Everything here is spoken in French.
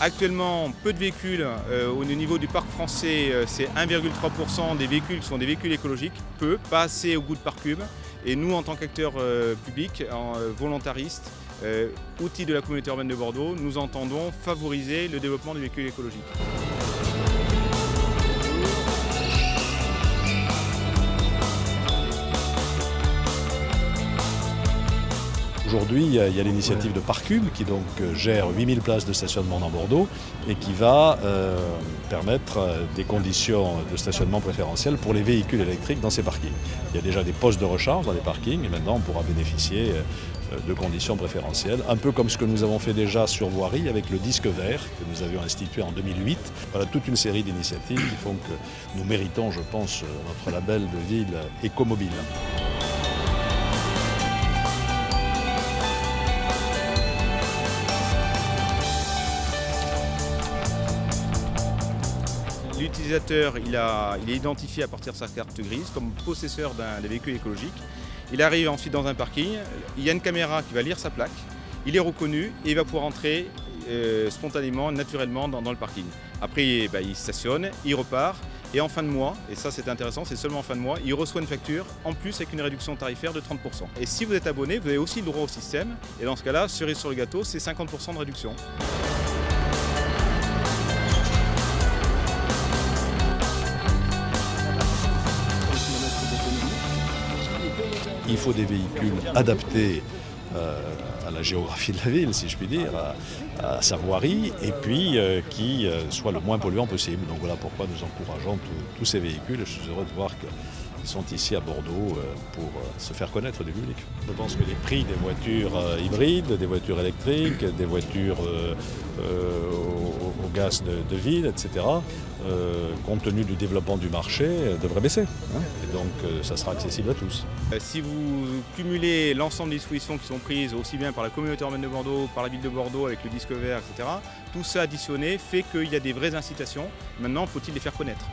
Actuellement, peu de véhicules. Au niveau du parc français, c'est 1,3% des véhicules qui sont des véhicules écologiques. Peu, pas assez au goût de Parcube. Et nous, en tant qu'acteurs publics, volontaristes, outils de la communauté urbaine de Bordeaux, nous entendons favoriser le développement des véhicules écologiques. Aujourd'hui, il y a l'initiative de Parcube qui donc gère 8000 places de stationnement dans Bordeaux et qui va permettre des conditions de stationnement préférentielles pour les véhicules électriques dans ces parkings. Il y a déjà des postes de recharge dans les parkings et maintenant on pourra bénéficier de conditions préférentielles, un peu comme ce que nous avons fait déjà sur voirie avec le disque vert que nous avions institué en 2008. Voilà toute une série d'initiatives qui font que nous méritons, je pense, notre label de ville écomobile. L'utilisateur il est identifié à partir de sa carte grise comme possesseur d'un véhicule écologique. Il arrive ensuite dans un parking, il y a une caméra qui va lire sa plaque, il est reconnu et il va pouvoir entrer spontanément, naturellement dans le parking. Après il stationne, il repart et en fin de mois, et ça c'est intéressant, c'est seulement en fin de mois, il reçoit une facture en plus avec une réduction tarifaire de 30%. Et si vous êtes abonné, vous avez aussi le droit au système et dans ce cas-là, cerise sur le gâteau, c'est 50% de réduction. Il faut des véhicules adaptés à la géographie de la ville, si je puis dire, à sa voirie, et puis qui soient le moins polluants possible. Donc voilà pourquoi nous encourageons tous ces véhicules. Je suis heureux de voir qu'ils sont ici à Bordeaux pour se faire connaître du public. Je pense que les prix des voitures hybrides, des voitures électriques, des voitures au gaz de ville, etc., compte tenu du développement du marché, devraient baisser. Et donc ça sera accessible à tous. Si vous cumulez l'ensemble des dispositions qui sont prises aussi bien par la communauté urbaine de Bordeaux, par la ville de Bordeaux avec le disque vert, etc., tout ça additionné fait qu'il y a des vraies incitations. Maintenant, faut-il les faire connaître.